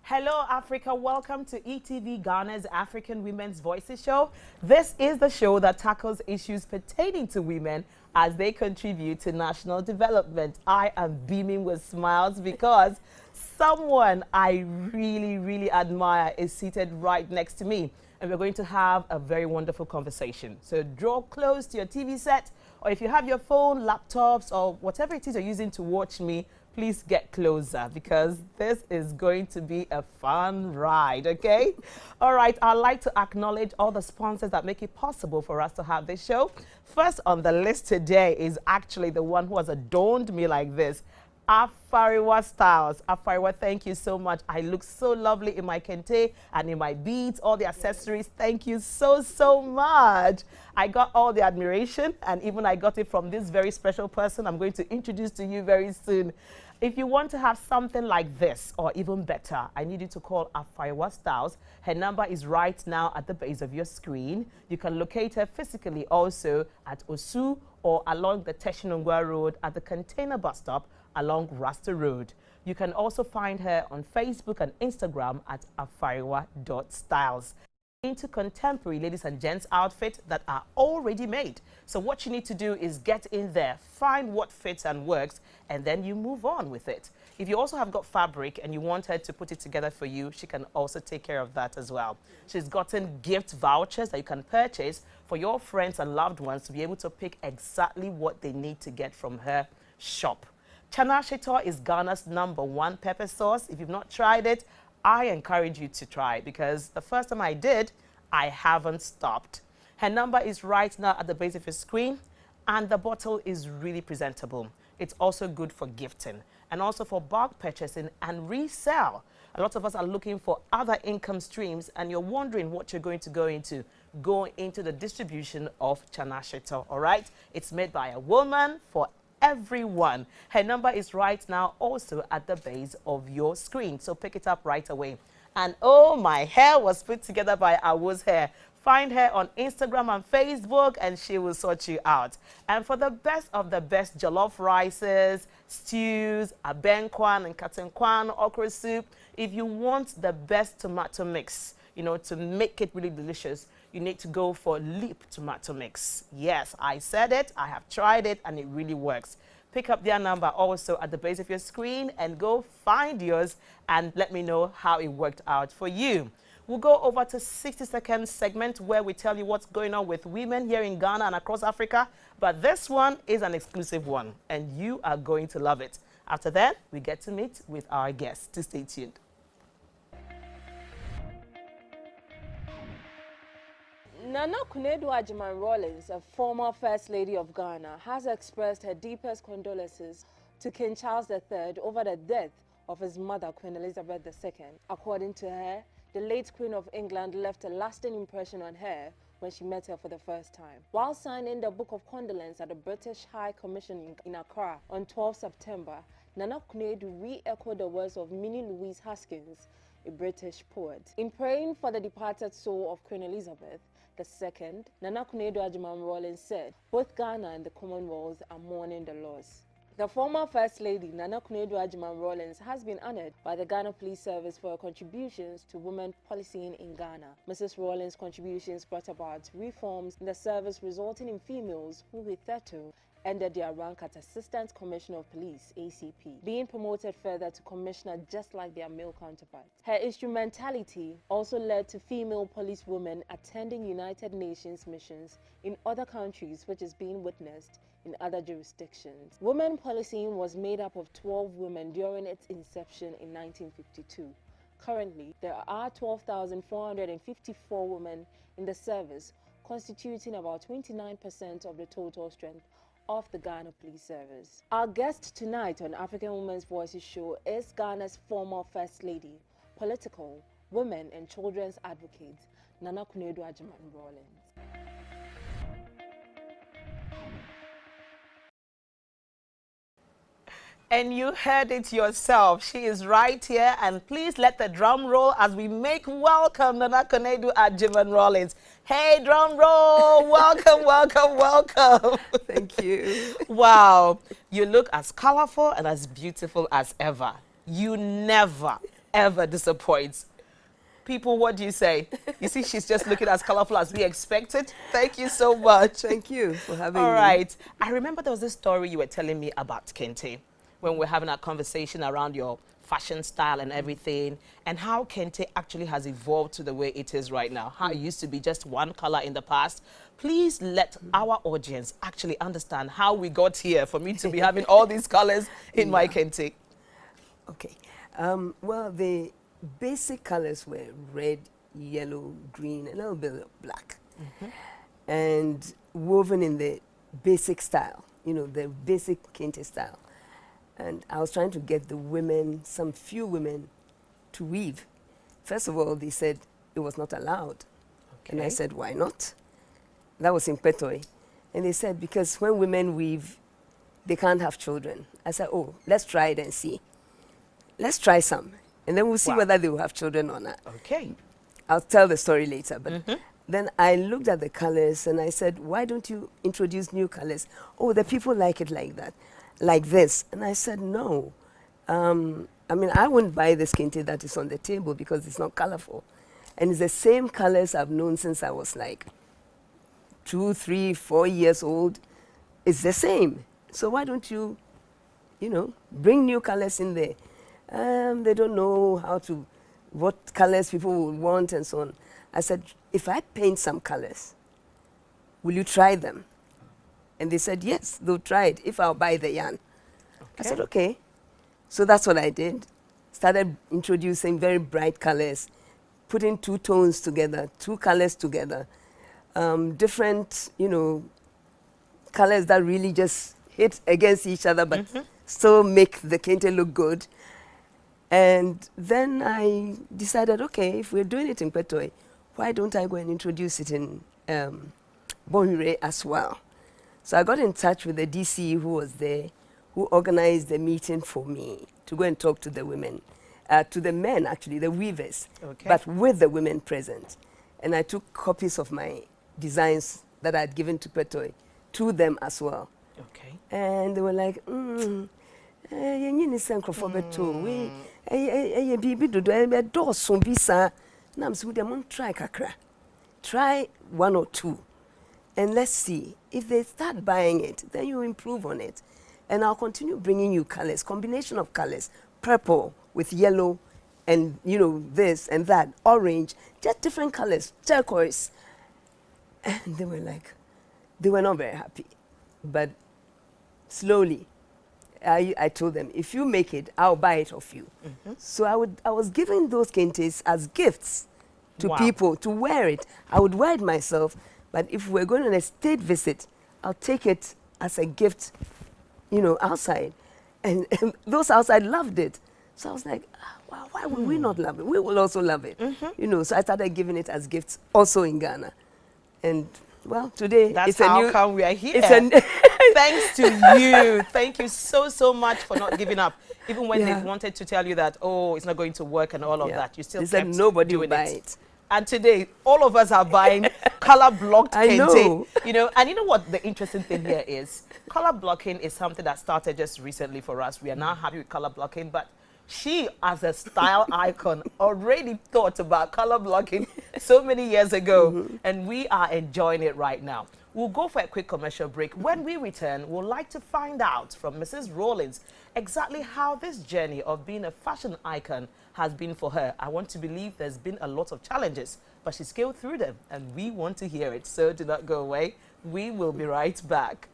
Hello, Africa. Welcome to ETV Ghana's African Women's Voices Show. This is the show that tackles issues pertaining to women as they contribute to national development. I am beaming with smiles because someone I really admire is seated right next to me. And we're going to have a very wonderful conversation. So draw close to your TV set, or if you have your phone, laptops, or whatever it is you're using to watch me, please get closer because this is going to be a fun ride, okay? All right, I'd like to acknowledge all the sponsors that make it possible for us to have this show. First on the list today is actually the one who has adorned me like this, Afariwa Styles. Afariwa, thank you so much. I look so lovely in my kente and in my beads, all the accessories. Thank you so much. I got all the admiration, and even I got it from this very special person I'm going to introduce to you very soon. If you want to have something like this, or even better, I need you to call Afariwa Styles. Her number is right now at the base of your screen. You can locate her physically also at Osu or along the Teshinongwa Road at the container bus stop along Rasta Road. You can also find her on Facebook and Instagram at afariwa.styles. Into contemporary ladies and gents outfits that are already made. So what you need to do is get in there, find what fits and works, and then you move on with it. If you also have got fabric and you want her to put it together for you, she can also take care of that as well. She's gotten gift vouchers that you can purchase for your friends and loved ones to be able to pick exactly what they need to get from her shop. Chana Shetor is Ghana's #1 pepper sauce. If you've not tried it, I encourage you to try it because the first time I did, I haven't stopped. Her number is right now at the base of your screen, and the bottle is really presentable. It's also good for gifting and also for bulk purchasing and resell. A lot of us are looking for other income streams and you're wondering what you're going to go into. Go into the distribution of Chana Shetor, all right? It's made by a woman for everyone. Her number is right now also at the base of your screen, so pick it up right away. And oh, my hair was put together by Awu's Hair. Find her on Instagram and Facebook and she will sort you out. And for the best of the best jollof rices, stews, abenkwan and katenkwan, okra soup, if you want the best tomato mix, you know, to make it really delicious, you need to go for Leap tomato mix. Yes, I said it, I have tried it, and it really works. Pick up their number also at the base of your screen and go find yours and let me know how it worked out for you. We'll go over to 60-second segment where we tell you what's going on with women here in Ghana and across Africa. But this one is an exclusive one, and you are going to love it. After that, we get to meet with our guests. To stay tuned. Nana Konadu Agyeman-Rawlings, a former First Lady of Ghana, has expressed her deepest condolences to King Charles III over the death of his mother, Queen Elizabeth II. According to her, the late Queen of England left a lasting impression on her when she met her for the first time. While signing the Book of Condolence at the British High Commission in Accra on 12 September, Nana Konadu re-echoed the words of Minnie Louise Haskins, a British poet. In praying for the departed soul of Queen Elizabeth II, Nana Konadu Agyeman-Rawlings said, both Ghana and the Commonwealth are mourning the loss. The former First Lady, Nana Konadu Agyeman-Rawlings, has been honored by the Ghana Police Service for her contributions to women policing in Ghana. Mrs. Rawlings' contributions brought about reforms in the service, resulting in females who hitherto ended their rank at Assistant Commissioner of Police, ACP, being promoted further to Commissioner just like their male counterparts. Her instrumentality also led to female policewomen attending United Nations missions in other countries, which is being witnessed in other jurisdictions. Women policing was made up of 12 women during its inception in 1952. Currently, there are 12,454 women in the service, constituting about 29% of the total strength of the Ghana Police Service. Our guest tonight on African Women's Voices show is Ghana's former First Lady, political, women and children's advocate, Nana Konadu Agyeman-Rawlings. And you heard it yourself. She is right here. And please let the drum roll as we make welcome Nana Konadu Agyeman-Rawlings. Hey, drum roll. Welcome, welcome, welcome. Thank you. Wow. You look as colorful and as beautiful as ever. You never, ever disappoints. People, what do you say? You see, she's just looking as colorful as we expected. Thank you so much. Thank you for having me. All right. I remember there was this story you were telling me about Kente when we were having a conversation around your fashion style and everything, and how Kente actually has evolved to the way it is right now. How it used to be just one color in the past. Please let our audience actually understand how we got here for me to be having all these colors in my Kente. Okay. Well, the basic colors were red, yellow, green, a little bit of black. And woven in the basic style, you know, the basic Kente style. And I was trying to get the women, some few women, to weave. First of all, they said it was not allowed. And I said, why not? That was in Petoi. And they said, because when women weave, they can't have children. I said, oh, let's try it and see. Let's try some. And then we'll see whether they will have children or not. Okay. I'll tell the story later. But then I looked at the colors and I said, why don't you introduce new colors? Oh, the people like it like that, like this. And I said, no. I mean, I wouldn't buy this Kente that is on the table because it's not colorful. And it's the same colors I've known since I was like 2, 3, 4 years old. It's the same. So why don't you, you know, bring new colors in there? They don't know what colors people would want and so on. I said, if I paint some colors, will you try them? And they said, yes, they'll try it if I'll buy the yarn. I said, okay. So that's what I did. Started introducing very bright colors, putting 2 tones together, 2 colors together, different, you know, colors that really just hit against each other, but still make the Kente look good. And then I decided, okay, if we're doing it in Petoi, why don't I go and introduce it in Bonhire as well? So I got in touch with the DC who was there, who organized the meeting for me to go and talk to the women, to the men actually, the weavers, but with the women present. And I took copies of my designs that I had given to Petoi to them as well. Okay. And they were like, try 1 or 2 and let's see if they start buying it, then you improve on it. And I'll continue bringing you colors, combination of colors, purple with yellow and, you know, this and that, orange, just different colors, turquoise. And they were like, they were not very happy. But slowly, I told them, if you make it, I'll buy it off you. So I was giving those Kentes as gifts to people to wear it. I would wear it myself, but if we're going on a state visit, I'll take it as a gift, you know, outside. And those outside loved it. So I was like, wow, why would we not love it? We will also love it. You know, so I started giving it as gifts also in Ghana. And well, today that's it's a new, come we are here. Thanks to you. Thank you so much for not giving up. Even when they wanted to tell you that, oh, it's not going to work and all of that, you still kept said nobody doing will buy it. And today, all of us are buying color blocked Kente. Know. You know, and you know what the interesting thing here is? Color blocking is something that started just recently for us. We are now happy with color blocking, but she, as a style icon, already thought about color blocking so many years ago, and we are enjoying it right now. We'll go for a quick commercial break. When we return, we'll like to find out from Mrs. Rawlings exactly how this journey of being a fashion icon has been for her. I want to believe there's been a lot of challenges, but she scaled through them, and we want to hear it. So do not go away. We will be right back.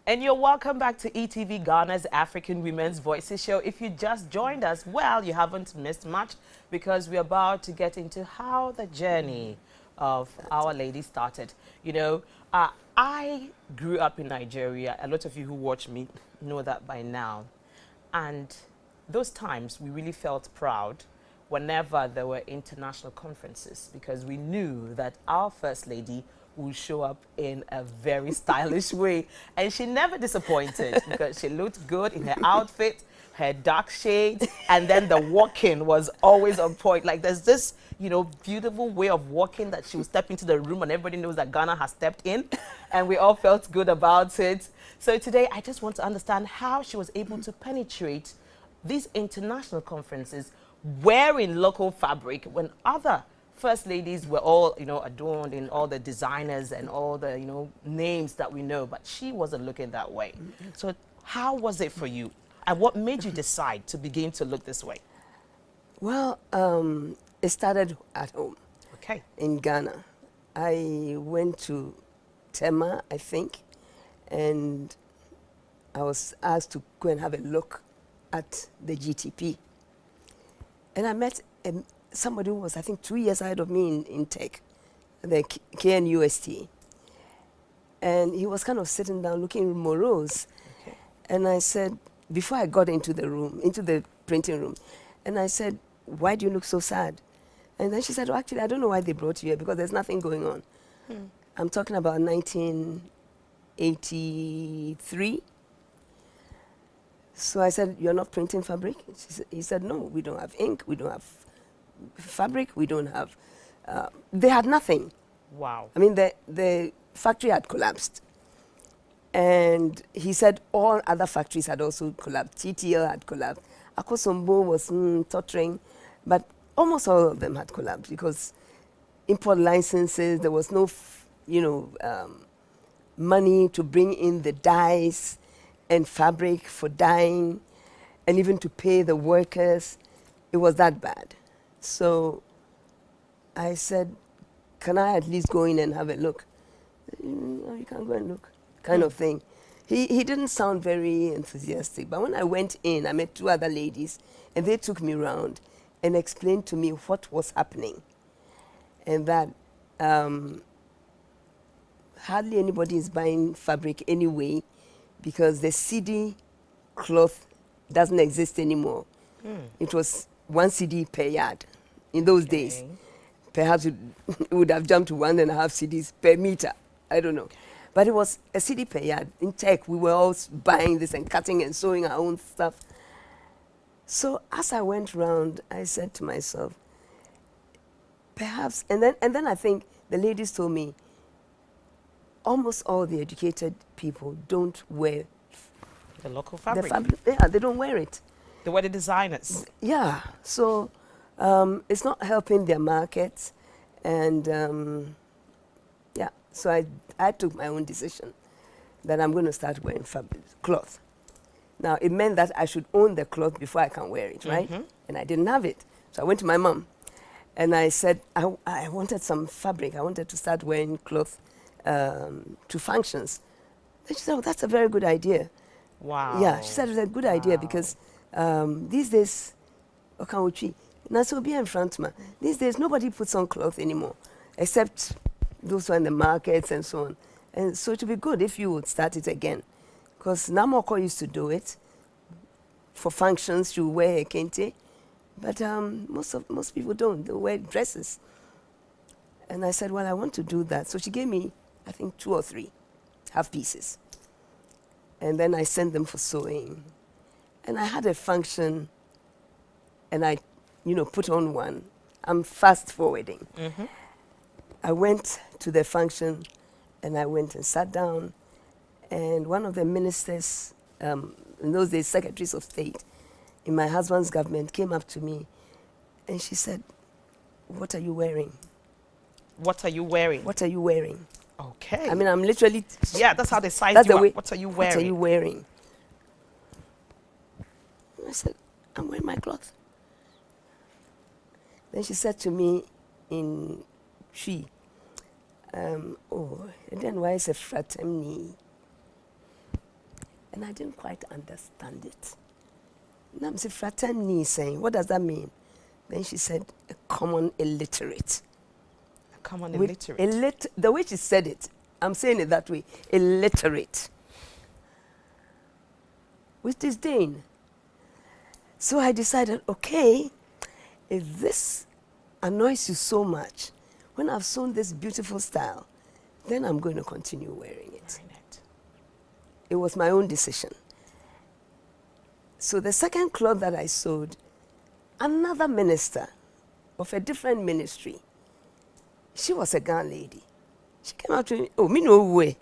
And you're welcome back to ETV Ghana's African Women's Voices show. If you just joined us, well, you haven't missed much because we're about to get into how the journey of Our Lady started. You know, I grew up in Nigeria. A lot of you who watch me know that by now. And those times we really felt proud whenever there were international conferences because we knew that our First Lady will show up in a very stylish way. And she never disappointed because she looked good in her outfit. her dark shades, and then the walking was always on point. Like there's this, you know, beautiful way of walking that she would step into the room and everybody knows that Ghana has stepped in, and we all felt good about it. So today I just want to understand how she was able to penetrate these international conferences wearing local fabric when other first ladies were all, you know, adorned in all the designers and all the, you know, names that we know, but she wasn't looking that way. So how was it for you? And what made you decide to begin to look this way? Well, it started at home. Okay. In Ghana. I went to Tema, I think, and I was asked to go and have a look at the GTP. And I met somebody who was, I think, 2 years ahead of me in tech, the KNUST. And he was kind of sitting down looking morose. Okay. And I said, before I got into the room, into the printing room, and I said, why do you look so sad? And then she said, well, actually, I don't know why they brought you here because there's nothing going on. I'm talking about 1983. So I said, you're not printing fabric? He said, no, we don't have ink, we don't have fabric, we don't have... they had nothing. Wow. I mean, the factory had collapsed. And he said all other factories had also collapsed. TTL had collapsed. Akosombo was tottering, but almost all of them had collapsed because import licenses, there was no, money to bring in the dyes and fabric for dyeing and even to pay the workers. It was that bad. So I said, can I at least go in and have a look? No, you can't go and look, kind of thing. He didn't sound very enthusiastic, but when I went in, I met two other ladies, and they took me around and explained to me what was happening, and that hardly anybody is buying fabric anyway because the CD cloth doesn't exist anymore. It was 1 CD per yard in those days. Perhaps it would have jumped to 1.5 CDs per meter. I don't know. But it was a CD per yard. In tech, we were all buying this and cutting and sewing our own stuff. So as I went round, I said to myself, perhaps, and then I think the ladies told me, almost all the educated people don't wear the local fabric. Yeah, they don't wear it. They wear the designers. Yeah, so it's not helping their markets, and yeah, so I took my own decision that I'm going to start wearing fabric cloth. Now it meant that I should own the cloth before I can wear it, right? And I didn't have it, so I went to my mom, and I said I wanted some fabric. I wanted to start wearing cloth to functions. Then she said, "Oh, that's a very good idea." Wow. Yeah, she said it was a good idea because these days, these days nobody puts on cloth anymore, except those who are in the markets and so on. And so it would be good if you would start it again, because Namoko used to do it for functions. You wear a kente, but most people don't. They wear dresses. And I said, well, I want to do that. So she gave me, I think, 2 or 3 half pieces. And then I sent them for sewing. And I had a function, and I, put on one. I'm fast forwarding. I went to the function, and I went and sat down, and one of the ministers, in those days, secretaries of state, in my husband's government, came up to me, and she said, "What are you wearing?" What are you wearing? What are you wearing? Okay. I mean, I'm literally... Yeah, that's how they size That's you the way, up. What are you wearing? What are you wearing? I said, I'm wearing my cloth. Then she said to me in Shi, and then why is a fraternity? And I didn't quite understand it. And I'm saying, fraternity saying, what does that mean? Then she said, a common illiterate. Common illiterate. The way she said it, I'm saying it that way, illiterate. With disdain. So I decided, okay, if this annoys you so much, when I've sewn this beautiful style, then I'm going to continue wearing it. It was my own decision. So the second cloth that I sewed, another minister of a different ministry, she was a Ghana lady. She came out to me, oh, me no way.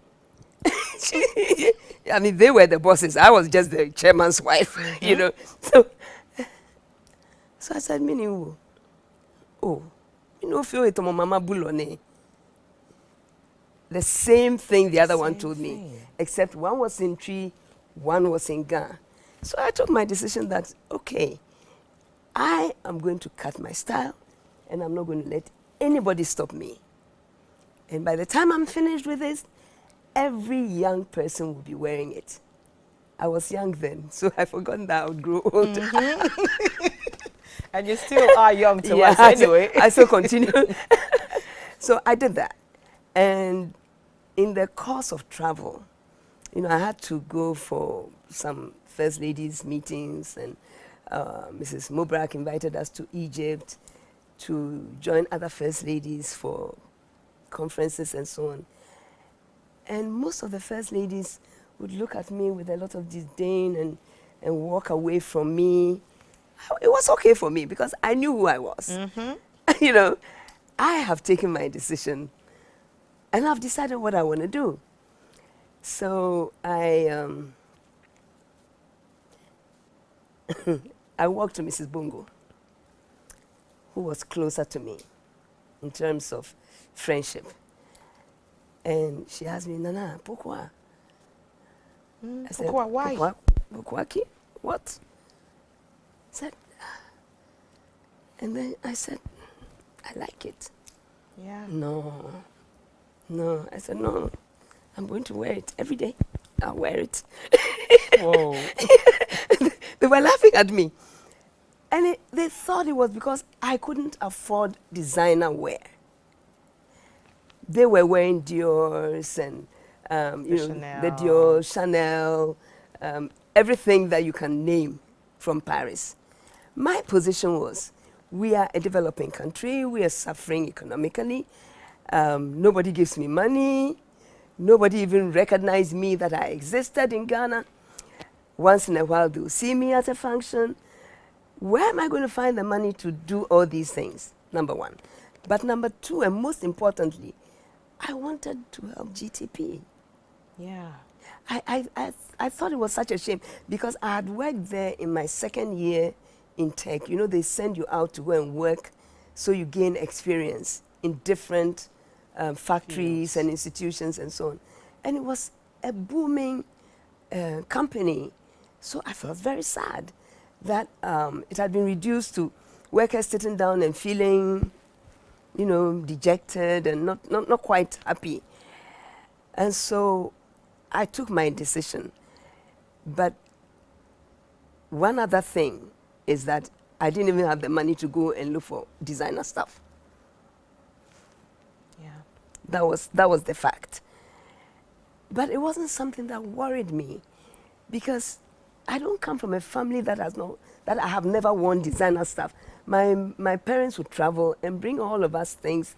I mean, they were the bosses. I was just the chairman's wife, you know. So I said, me no, oh, you know, feel it on mama bulone. The same thing the other one told me, except one was in Tree, one was in Ghana. So I took my decision that, okay, I am going to cut my style and I'm not going to let anybody stop me. And by the time I'm finished with this, every young person will be wearing it. I was young then, so I forgot that I would grow old. And you still are young to us anyway. I still continue. So I did that. And in the course of travel, you know, I had to go for some First Ladies meetings, and Mrs. Mubrak invited us to Egypt to join other First Ladies for conferences and so on. And most of the First Ladies would look at me with a lot of disdain and walk away from me. It was okay for me because I knew who I was. You know, I have taken my decision and I've decided what I want to do. So I walked to Mrs. Bongo, who was closer to me in terms of friendship. And she asked me, Nana, pourquoi? I said, pourquoi? Why? Pourquoi qui? What? I said, and then I said, I like it. Yeah. No. I said, no, I'm going to wear it every day. I'll wear it. Whoa. They were laughing at me. And they thought it was because I couldn't afford designer wear. They were wearing Dior's and you know, Chanel. the Dior, Chanel, everything that you can name from Paris. My position was, we are a developing country, we are suffering economically, nobody gives me money, nobody even recognized me that I existed in Ghana. Once in a while they'll see me at a function. Where am I going to find the money to do all these things? Number one. But number two, and most importantly, I wanted to help GTP. Yeah. I thought it was such a shame because I had worked there in my second year in tech. You know, they send you out to go and work so you gain experience in different factories and institutions and so on. And it was a booming company. So I felt very sad that it had been reduced to workers sitting down and feeling, you know, dejected and not quite happy. And so I took my decision. But one other thing is that I didn't even have the money to go and look for designer stuff. Yeah. That was the fact. But it wasn't something that worried me because I don't come from a family that I have never worn designer stuff. My parents would travel and bring all of us things,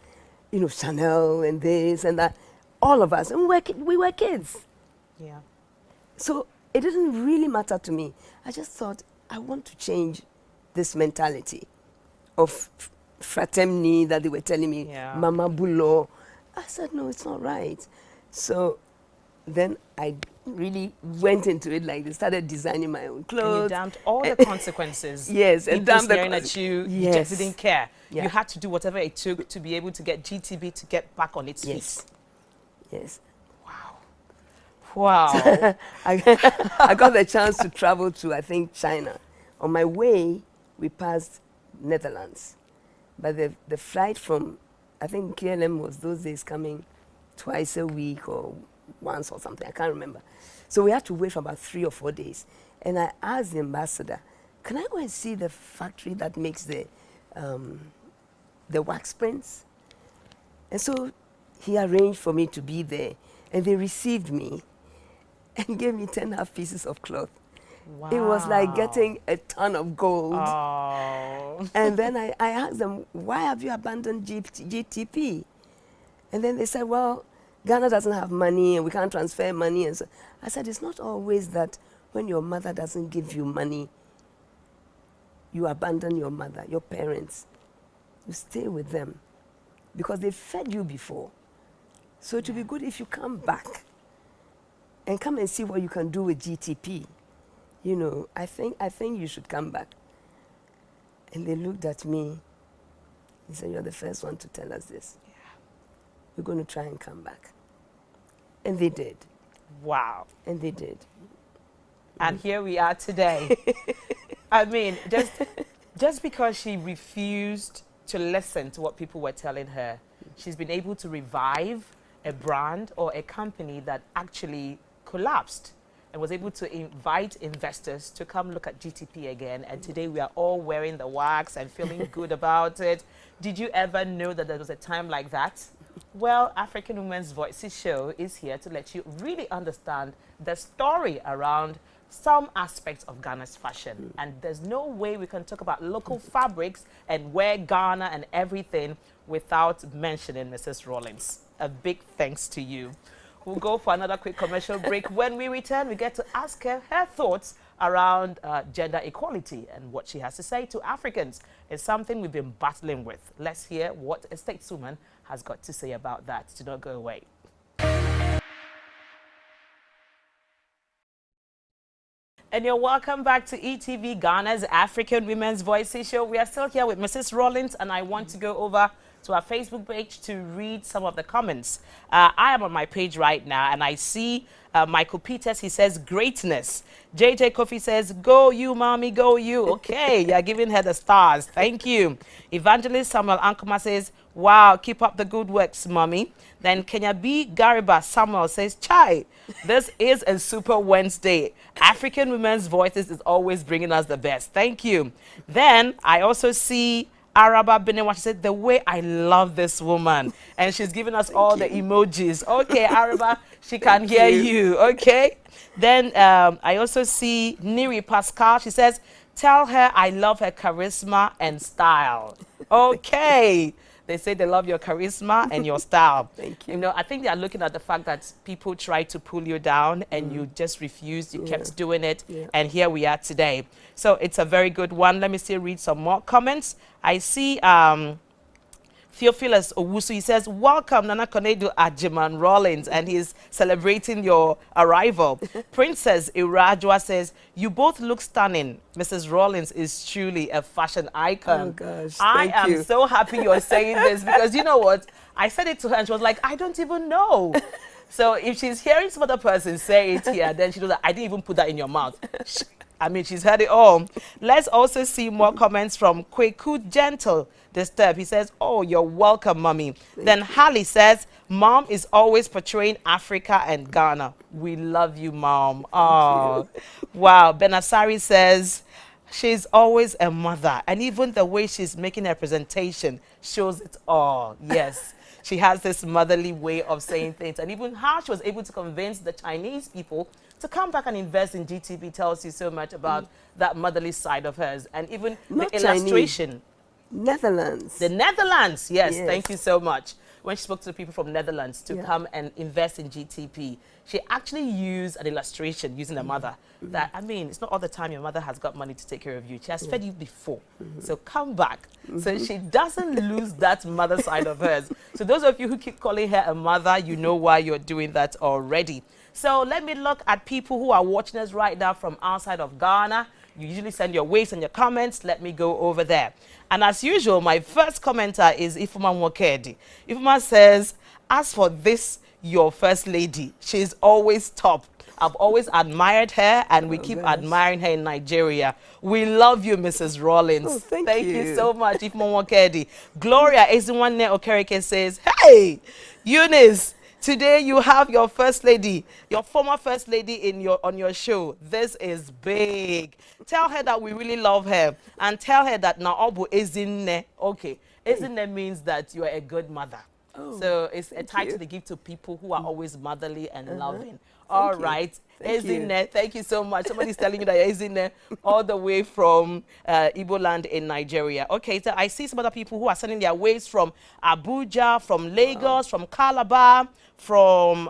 you know, Chanel and this and that, all of us, and we were kids. Yeah. So it didn't really matter to me. I just thought, I want to change this mentality of fraternity that they were telling me, Yeah. Mama Bulo. I said, no, it's not right. So then I really went into it like this, started designing my own clothes. And you damned all the consequences. Yes, and people damned the staring at you, you Yes. just didn't care. Yeah. You had to do whatever it took to be able to get GTB to get back on its Yes. feet. Yes. Wow. I got the chance to travel to, I think, China. On my way, we passed Netherlands. But the flight from, I think KLM was those days coming twice a week or once or something, I can't remember. So we had to wait for about 3 or 4 days. And I asked the ambassador, can I go and see the factory that makes the wax prints? And so he arranged for me to be there. And they received me and gave me 10 half pieces of cloth. Wow. It was like getting a ton of gold. Oh. And then I asked them, why have you abandoned GTP? And then they said, well, Ghana doesn't have money and we can't transfer money. And so I said, it's not always that when your mother doesn't give you money, you abandon your mother, your parents. You stay with them because they fed you before. So it would be good if you come back and come and see what you can do with GTP. You know, I think you should come back. And they looked at me. He said, you're the first one to tell us this. Yeah. We're going to try and come back. And they did. Wow. And they did. And here we are today. I mean, just because she refused to listen to what people were telling her, she's been able to revive a brand or a company that actually collapsed and was able to invite investors to come look at GTP again. And today we are all wearing the wax and feeling good about it. Did you ever know that there was a time like that? Well, African Women's Voices show is here to let you really understand the story around some aspects of Ghana's fashion. And there's no way we can talk about local fabrics and wear Ghana and everything without mentioning Mrs. Rawlings. A big thanks to you. We'll go for another quick commercial break. When we return, we get to ask her thoughts around gender equality, and what she has to say to Africans is something we've been battling with. Let's hear what a stateswoman has got to say about that. Do not go away. And you're welcome back to ETV Ghana's African Women's Voices show. We are still here with Mrs. Rawlings, and I want to go over to our Facebook page to read some of the comments. I am on my page right now, and I see Michael Peters. He says, greatness. JJ Kofi says, go you, mommy, go you. Okay, you're giving her the stars. Thank you. Evangelist Samuel Ankoma says, wow, keep up the good works, mommy. Then Kenya B. Gariba Samuel says, chai, this is a super Wednesday. African Women's Voices is always bringing us the best. Thank you. Then I also see Araba Benewa. She said, the way I love this woman. And she's giving us all the emojis. Okay, Araba, she can hear you. Okay. Then I also see Niri Pascal. She says, tell her I love her charisma and style. Okay. They say they love your charisma and your style. Thank you. You know, I think they are looking at the fact that people tried to pull you down and you just refused. You kept doing it. Yeah. And here we are today. So it's a very good one. Let me still read some more comments. I see Theophilus Owusu. He says, welcome, Nana Konadu Agyeman-Rawlings, and he's celebrating your arrival. Princess Irajwa says, you both look stunning. Mrs. Rawlings is truly a fashion icon. Oh, gosh, I am so happy you're saying this, because you know what? I said it to her and she was like, I don't even know. So if she's hearing some other person say it here, then she knows that I didn't even put that in your mouth. I mean, she's heard it all. Let's also see more comments from Kweku Gentle Disturb. He says, oh, you're welcome, mommy. Then Hallie says, mom is always portraying Africa and Ghana. We love you, mom. Oh, wow. Benasari says, she's always a mother. And even the way she's making her presentation shows it all. Yes. She has this motherly way of saying things. And even how she was able to convince the Chinese people to come back and invest in GTP tells you so much about that motherly side of hers. And even Not the illustration. Chinese. Netherlands. The Netherlands, yes, Yes. thank you so much. When she spoke to the people from Netherlands to come and invest in GTP, she actually used an illustration using her mother. That, I mean, it's not all the time your mother has got money to take care of you. She has fed you before. So come back. So she doesn't lose that mother side of hers. So those of you who keep calling her a mother, you know why you're doing that already. So let me look at people who are watching us right now from outside of Ghana. You usually send your waves and your comments. Let me go over there. And as usual, my first commenter is Ifuma Mwokedi. Ifuma says, as for this, your first lady, she's always top. I've always admired her, and we keep admiring her in Nigeria. We love you, Mrs. Rawlings. Oh, thank you so much, Ifuma Mwokedi. Gloria Ezinwanne Okereke says, hey, Eunice, today you have your first lady, your former first lady on your show. This is big. Tell her that we really love her, and tell her that Naobu Ezinne. Okay, Ezinne means that you are a good mother. Oh, so it's a title they give to people who are always motherly and loving. All right. Ezinne, thank you so much. Somebody's telling you that Ezinne all the way from Igbo land in Nigeria. Okay, so I see some other people who are sending their waves from Abuja, from Lagos, from Calabar, from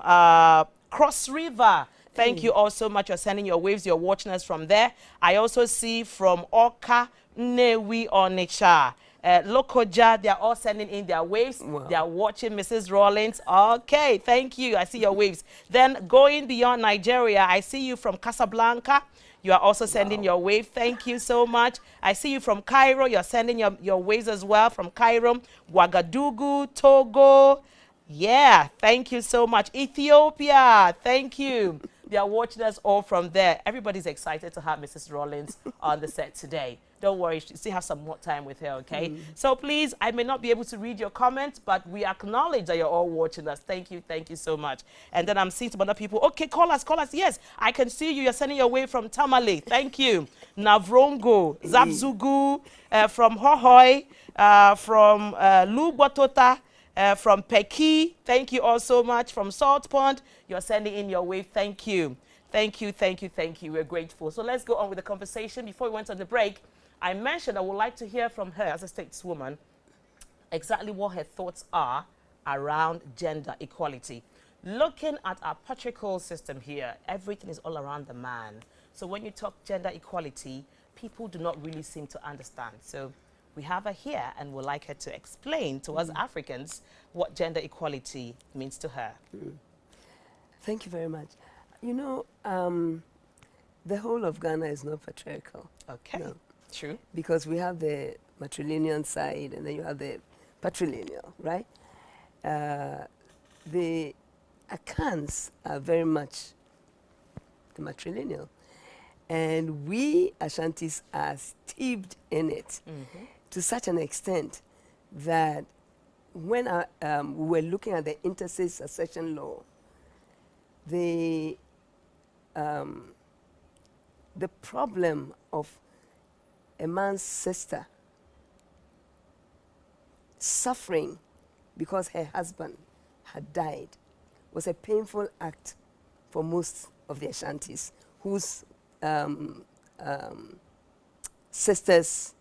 Cross River. Thank you all so much. You're sending your waves. You're watching us from there. I also see from Oka, Newi, Onitsha. Lokoja, they're all sending in their waves. Wow. They're watching Mrs. Rawlings. Okay, thank you. I see your waves. Then going beyond Nigeria, I see you from Casablanca. You are also sending your wave. Thank you so much. I see you from Cairo. You're sending your waves as well from Cairo. Ouagadougou, Togo. Yeah, thank you so much. Ethiopia, thank you. They are watching us all from there. Everybody's excited to have Mrs. Rawlings on the set today. Don't worry, you still have some more time with her, okay? So please, I may not be able to read your comments, but we acknowledge that you're all watching us. Thank you so much. And then I'm seeing some other people. Okay, call us. Yes, I can see you. You're sending your way from Tamale. Thank you. Navrongo, Zabzugu, from Hohoi, from Lubotota, from Peki. Thank you all so much. From Salt Pond, you're sending in your wave. Thank you. We're grateful. So let's go on with the conversation. Before we went on the break, I mentioned I would like to hear from her as a stateswoman exactly what her thoughts are around gender equality. Looking at our patriarchal system here, everything is all around the man. So when you talk gender equality, people do not really seem to understand. So we have her here and would like her to explain to us Africans what gender equality means to her. Thank you very much. You know, the whole of Ghana is not patriarchal. Okay, no. True. Because we have the matrilineal side and then you have the patrilineal, right? The Akans are very much the matrilineal. And we Ashantis are steeped in it to such an extent that when we were looking at the interstate succession law, the problem of a man's sister suffering because her husband had died was a painful act for most of the Ashantis whose sisters'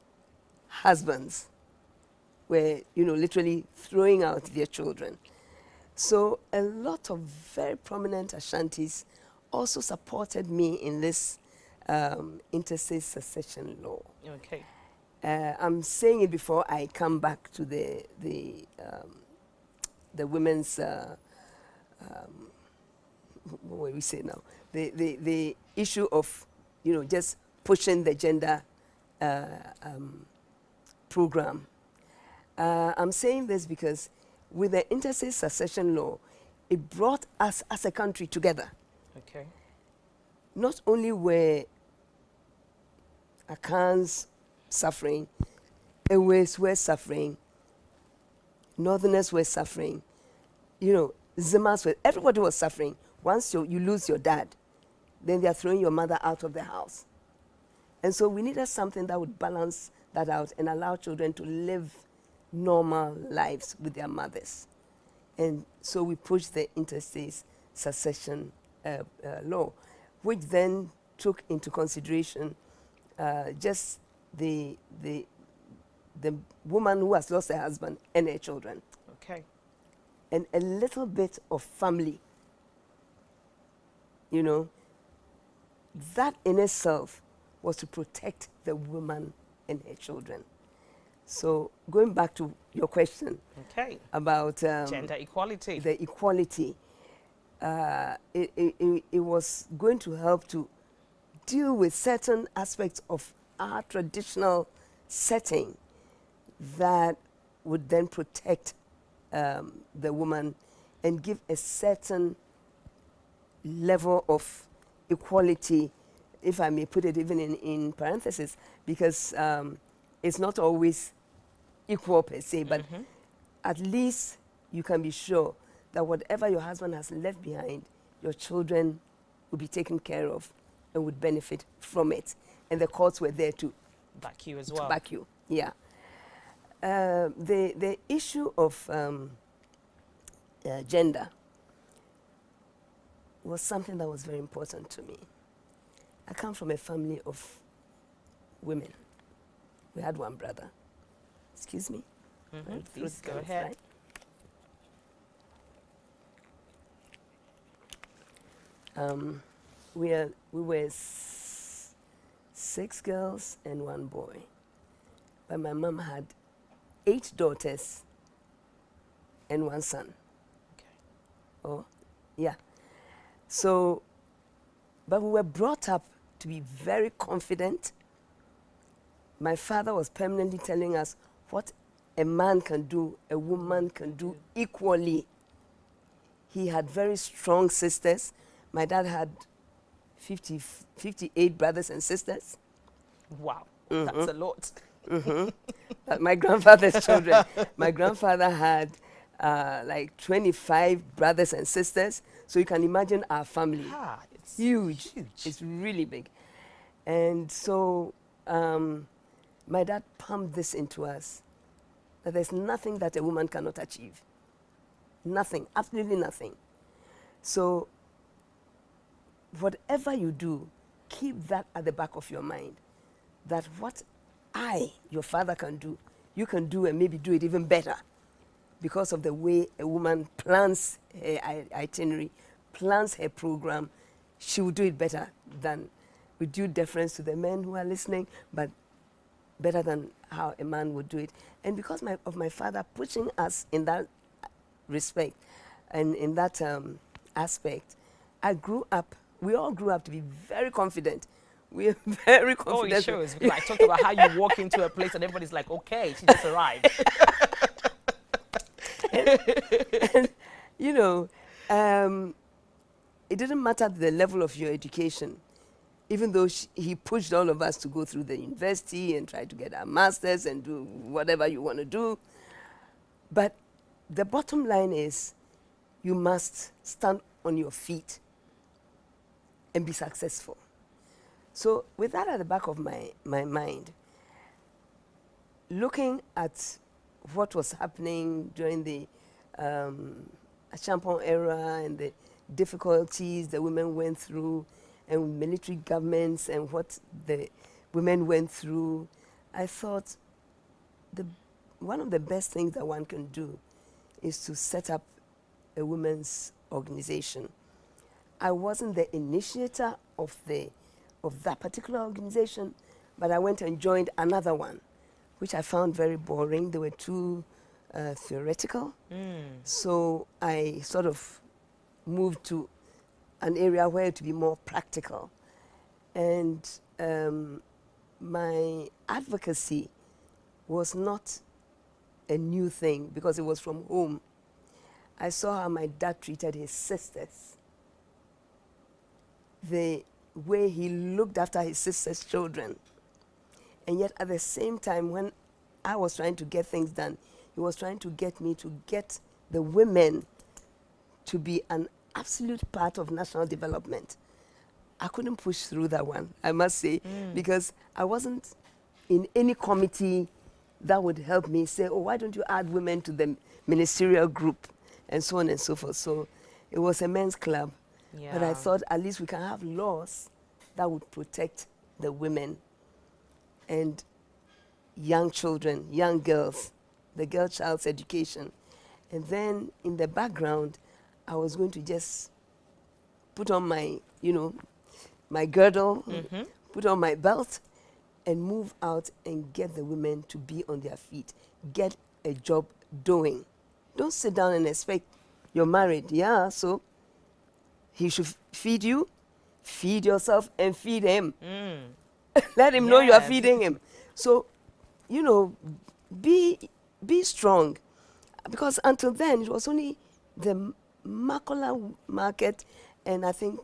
husbands were, literally throwing out their children. So a lot of very prominent Ashantis also supported me in this interstate succession law. Okay. I'm saying it before I come back to the women's what do we say now? The issue of just pushing the gender program. I'm saying this because with the interstate succession law, it brought us as a country together. Okay. Not only were Akans suffering, Ewes were suffering, Northerners were suffering, Zimas were, everybody was suffering. Once you lose your dad, then they are throwing your mother out of the house. And so we needed something that would balance that out and allow children to live normal lives with their mothers. And so we pushed the interstate succession law, which then took into consideration just the woman who has lost her husband and her children. Okay. And a little bit of family. That in itself was to protect the woman and her children. So going back to your question about gender equality. The equality, it was going to help to deal with certain aspects of our traditional setting that would then protect the woman and give a certain level of equality, if I may put it even in parentheses, because it's not always equal per se, but at least you can be sure that whatever your husband has left behind, your children will be taken care of and would benefit from it. And the courts were there to back you as well. Back you, yeah. The issue of gender was something that was very important to me. I come from a family of women. We had one brother. Excuse me. Please go ahead. Right? we were 6 girls and 1 boy. But my mom had 8 daughters and 1 son. Okay. Oh, yeah. So, but we were brought up to be very confident. My father was permanently telling us what a man can do, a woman can do equally. He had very strong sisters. My dad had 58 brothers and sisters. Wow, that's a lot. My grandfather's children. My grandfather had like 25 brothers and sisters. So you can imagine our family. Ah, it's Huge. huge. It's really big. And so my dad pumped this into us, that there's nothing that a woman cannot achieve. Nothing, absolutely nothing. So whatever you do, keep that at the back of your mind, that what your father can do, you can do and maybe do it even better, because of the way a woman plans her itinerary, plans her program. She will do it better than, with due deference to the men who are listening, but better than how a man would do it. And because of my father pushing us in that respect and in that aspect, we all grew up to be very confident. We're very confident. Oh, it shows. Because I talked about how you walk into a place and everybody's like, okay, she just arrived. and, you know, it didn't matter the level of your education, even though he pushed all of us to go through the university and try to get our masters and do whatever you want to do. But the bottom line is, you must stand on your feet and be successful. So with that at the back of my mind, looking at what was happening during the Champon era and the difficulties the women went through, and military governments and what the women went through, I thought one of the best things that one can do is to set up a women's organization. I wasn't the initiator of that particular organization, but I went and joined another one, which I found very boring. They were too theoretical. So I sort of moved to an area where to be more practical. And my advocacy was not a new thing because it was from home. I saw how my dad treated his sisters, the way he looked after his sisters' children. And yet at the same time, when I was trying to get things done, he was trying to get me to get the women to be an absolute part of national development. I couldn't push through that one, I must say, because I wasn't in any committee that would help me say, oh, why don't you add women to the ministerial group, and so on and so forth. So it was a men's club. Yeah. But I thought at least we can have laws that would protect the women and young children, young girls, the girl child's education. And then in the background, I was going to just put on my, my girdle, put on my belt, and move out and get the women to be on their feet, get a job doing. Don't sit down and expect you're married. Yeah, so he should feed you, feed yourself, and feed him. Let him know you are feeding him. So, be strong. Because until then, it was only the Makola market and I think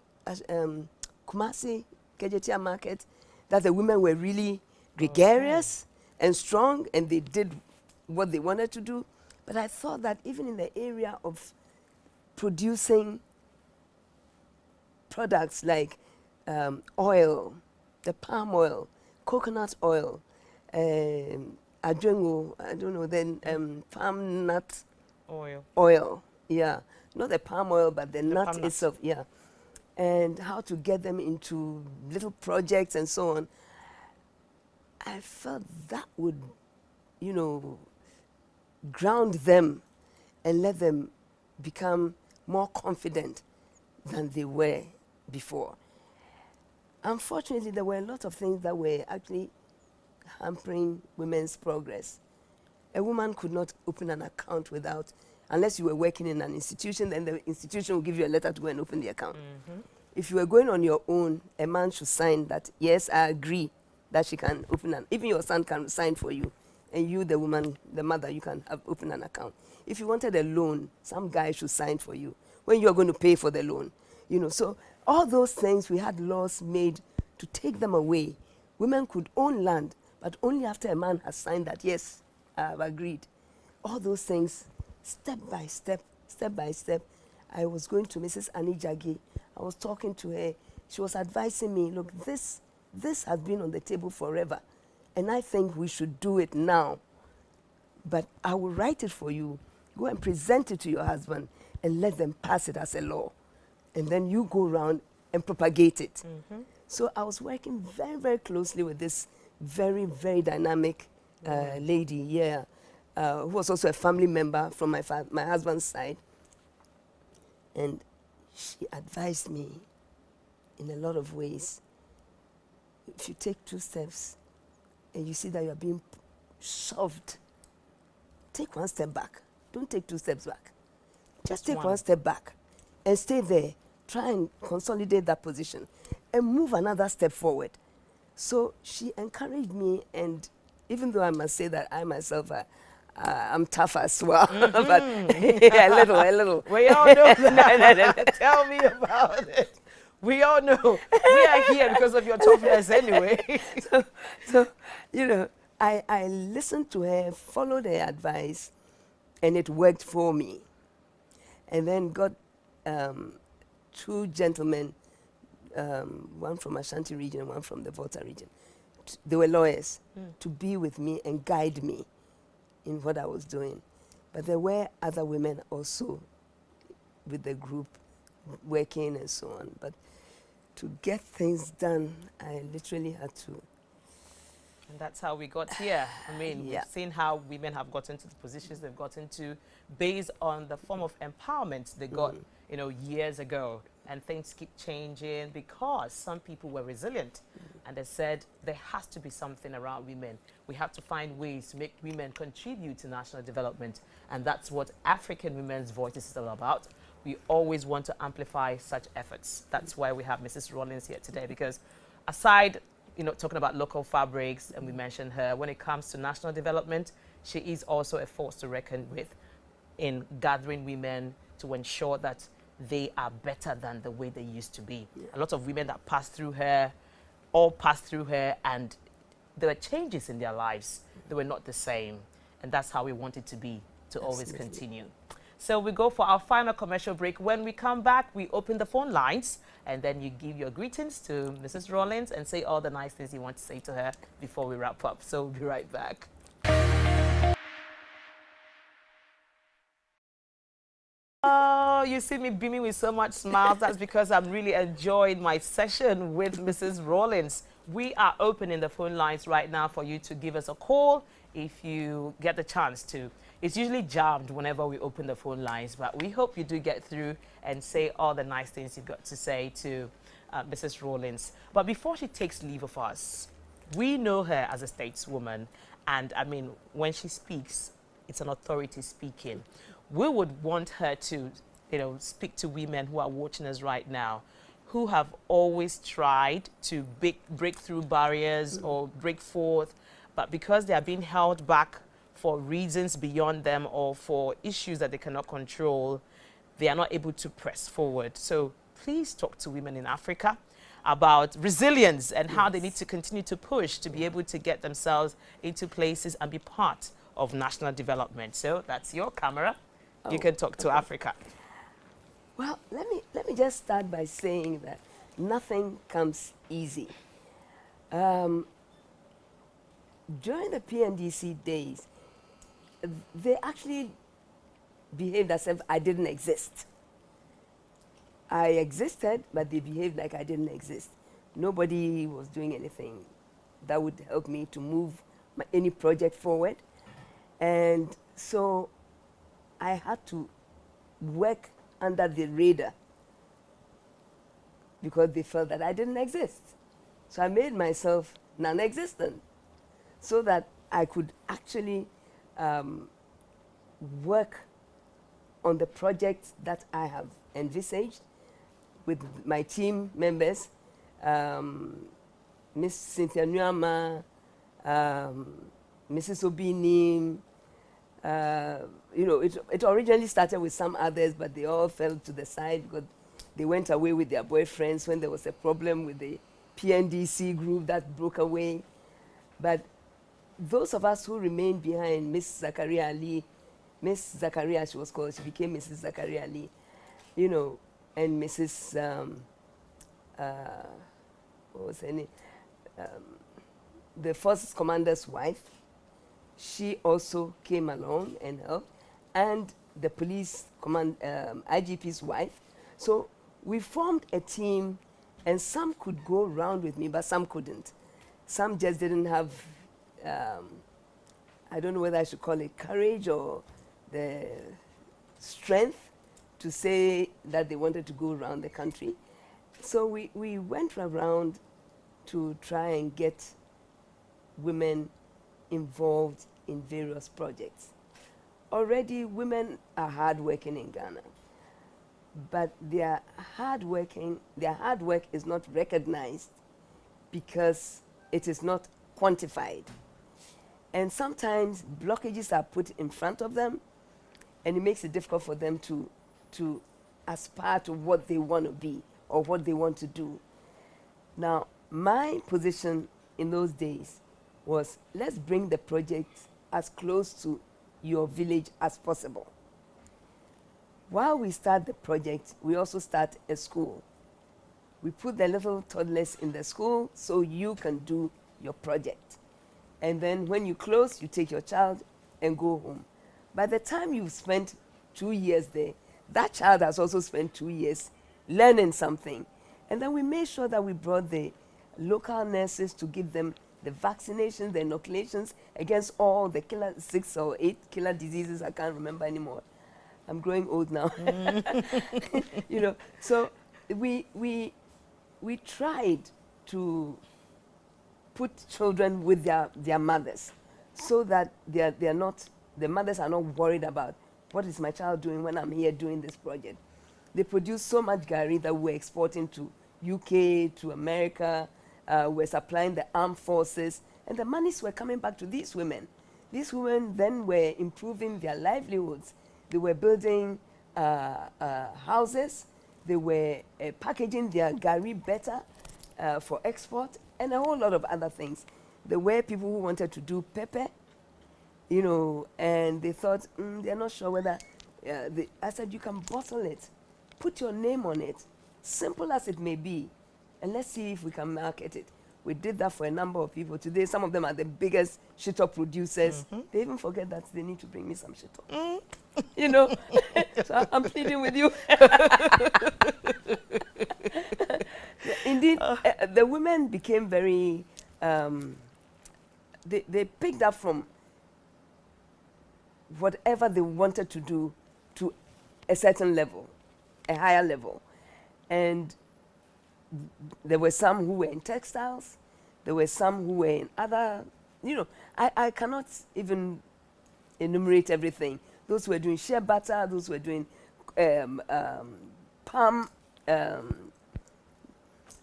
Kumasi, Kejetia market, that the women were really gregarious and strong, and they did what they wanted to do. But I thought that even in the area of producing products like oil, the palm oil, coconut oil, adrengo, I don't know, then palm nut oil, yeah. Not the palm oil, but the nut itself, yeah. And how to get them into little projects and so on. I felt that would, ground them and let them become more confident than they were before. unfortunately, there were a lot of things that were actually hampering women's progress. A woman could not open an account without, unless you were working in an institution, then the institution will give you a letter to go and open the account. If you were going on your own, a man should sign that, yes, I agree that she can open an, even your son can sign for you, and you, the woman, the mother, you can open an account. If you wanted a loan, some guy should sign for you when you are going to pay for the loan. You know, so all those things, we had laws made to take them away. Women could own land, but only after a man has signed that, yes, I have agreed. All those things, step by step, I was going to Mrs. Annie Jaggi. I was talking to her. She was advising me, look, this has been on the table forever, and I think we should do it now. But I will write it for you. Go and present it to your husband and let them pass it as a law. And then you go around and propagate it. So I was working very, very closely with this very, very dynamic lady here, who was also a family member from my husband's side. And she advised me in a lot of ways. If you take 2 steps and you see that you are being shoved, take 1 step back. Don't take 2 steps back. Just take 1 step back and stay there. Try and consolidate that position and move another step forward. So she encouraged me, and even though I must say that I myself, I'm tough as well, but a little. We all know that. Tell me about it. We all know. We are here because of your toughness anyway. So, you know, I listened to her, followed her advice, and it worked for me. And then got 2 gentlemen, one from Ashanti region and one from the Volta region. They were lawyers to be with me and guide me in what I was doing. But there were other women also with the group working and so on. But to get things done, I literally had to. And that's how we got here. I mean, Yeah. we've seen how women have gotten to the positions they've gotten to based on the form of empowerment they got, you know, years ago. And things keep changing because some people were resilient. And they said there has to be something around women. We have to find ways to make women contribute to national development. And that's what African Women's Voices is all about. We always want to amplify such efforts. That's why we have Mrs. Rawlings here today, because aside, you know, talking about local fabrics, and we mentioned her, when it comes to national development, she is also a force to reckon with in gathering women to ensure that they are better than the way they used to be. Yeah. A lot of women that passed through her, all passed through her, and there were changes in their lives. They were not the same. And that's how we want it to be, to always continue. So we go for our final commercial break. When we come back, we open the phone lines, and then you give your greetings to Mrs. Rawlings and say all the nice things you want to say to her before we wrap up. So we'll be right back. Oh, you see me beaming with so much smiles. That's because I'm really enjoying my session with Mrs. Rawlings. We are opening the phone lines right now for you to give us a call if you get the chance to. It's usually jammed whenever we open the phone lines, but we hope you do get through and say all the nice things you've got to say to Mrs. Rawlings. But before she takes leave of us, we know her as a stateswoman, and I mean, when she speaks, it's an authority speaking. We would want her to, you know, speak to women who are watching us right now, who have always tried to break through barriers or break forth, but because they are being held back for reasons beyond them or for issues that they cannot control, they are not able to press forward. So please talk to women in Africa about resilience and how they need to continue to push to be able to get themselves into places and be part of national development. So that's your camera. You can talk to Africa. Well, let me just start by saying that nothing comes easy. During the PNDC days, they actually behaved as if I didn't exist. I existed, but they behaved like I didn't exist. Nobody was doing anything that would help me to move any project forward. And so I had to work under the radar because they felt that I didn't exist. So I made myself non-existent so that I could actually work on the project that I have envisaged with my team members, Miss Cynthia Nyama, Mrs. Obini. You know, it originally started with some others, but they all fell to the side because they went away with their boyfriends when there was a problem with the PNDC group that broke away. But those of us who remained behind, Miss Zakaria Ali, Miss Zakaria, she was called, she became Mrs. Zakaria Ali, you know, and Mrs. What was her name? The first commander's wife, she also came along and helped, and the police IGP's wife. So we formed a team, and some could go around with me, but some couldn't. Some just didn't have, I don't know whether I should call it courage or the strength to say that they wanted to go around the country. So we went around to try and get women involved in various projects. Already women are hardworking in Ghana, but their hard work is not recognized because it is not quantified. And sometimes blockages are put in front of them, and it makes it difficult for them to aspire to what they want to be or what they want to do. Now, my position in those days was, let's bring the project as close to your village as possible. While we start the project, we also start a school. We put the little toddlers in the school so you can do your project. And then when you close, you take your child and go home. By the time you've spent 2 years there, that child has also spent 2 years learning something. And then we made sure that we brought the local nurses to give them the vaccinations, the inoculations against all the 6 or 8 killer diseases. I can't remember anymore. I'm growing old now. You know, so we tried to put children with their mothers so that the mothers are not worried about what is my child doing when I'm here doing this project. They produce so much gari that we're exporting to UK, to America. We're supplying the armed forces, and the monies were coming back to these women. These women then were improving their livelihoods. They were building houses. They were packaging their gari better for export, and a whole lot of other things. There were people who wanted to do pepper, you know, and they thought, they're not sure whether, I said, you can bottle it, put your name on it, simple as it may be, and let's see if we can market it. We did that for a number of people. Today, some of them are the biggest shito producers. They even forget that they need to bring me some shito. You know, so I'm pleading with you. Indeed, the women became very, they picked up from whatever they wanted to do to a certain level, a higher level. And there were some who were in textiles. There were some who were in other, you know, I cannot even enumerate everything. Those who were doing shea butter, those who were doing palm,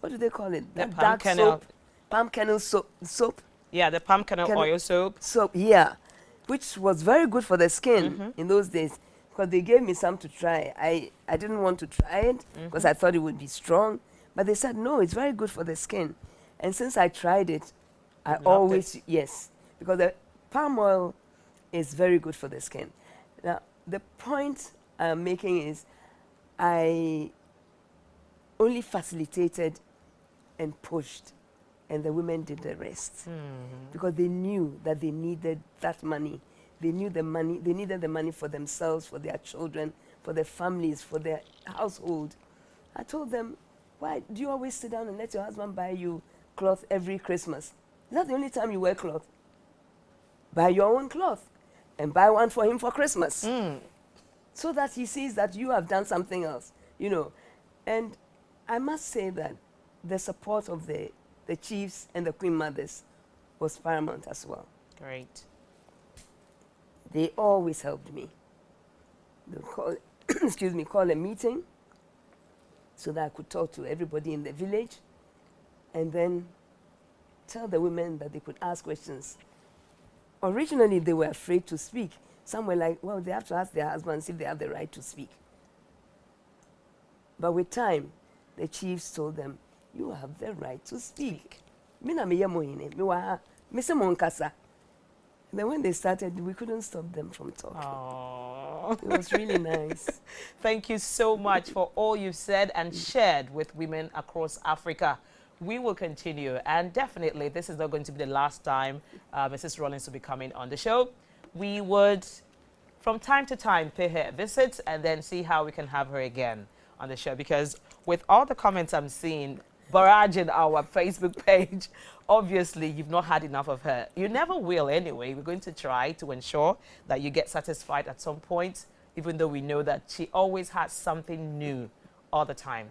what do they call it? The palm kernel. Soap. Palm kernel soap. Yeah, the palm kernel oil soap. Soap, yeah, which was very good for the skin in those days, because they gave me some to try. I didn't want to try it because I thought it would be strong. But they said, no, it's very good for the skin. And since I tried it, I always, yes, because the palm oil is very good for the skin. Now, the point I'm making is I only facilitated and pushed, and the women did the rest. Because they knew that they needed that money. They knew the money, they needed the money for themselves, for their children, for their families, for their household. I told them, why do you always sit down and let your husband buy you cloth every Christmas? Is that the only time you wear cloth? Buy your own cloth and buy one for him for Christmas. So that he sees that you have done something else, you know. And I must say that the support of the the chiefs and the queen mothers was paramount as well. Great. They always helped me. They would call, excuse me, call a meeting so that I could talk to everybody in the village and then tell the women that they could ask questions. Originally, they were afraid to speak. Some were like, well, they have to ask their husbands if they have the right to speak. But with time, the chiefs told them, you have the right to speak. And then when they started, we couldn't stop them from talking. Aww. It was really nice. Thank you so much for all you've said and shared with women across Africa. We will continue, and definitely this is not going to be the last time Mrs. Rawlings will be coming on the show. We would, from time to time, pay her a visit and then see how we can have her again on the show, because with all the comments I'm seeing barraging our Facebook page, obviously you've not had enough of her. You never will anyway. We're going to try to ensure that you get satisfied at some point, even though we know that she always has something new all the time.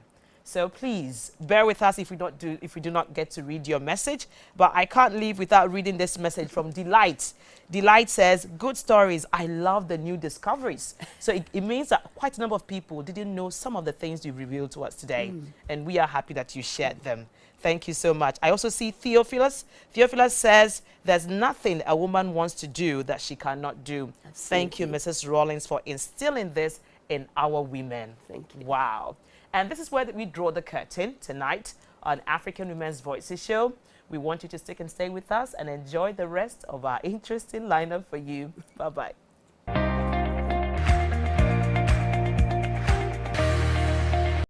So please bear with us if we do not get to read your message. But I can't leave without reading this message from Delight. Delight says, good stories. I love the new discoveries. So it means that quite a number of people didn't know some of the things you revealed to us today. And we are happy that you shared them. Thank you so much. I also see Theophilus. Theophilus says, there's nothing a woman wants to do that she cannot do. Absolutely. Thank you, Mrs. Rawlings, for instilling this in our women. Thank you. Wow. And this is where we draw the curtain tonight on African Women's Voices Show. We want you to stick and stay with us and enjoy the rest of our interesting lineup for you. Bye-bye.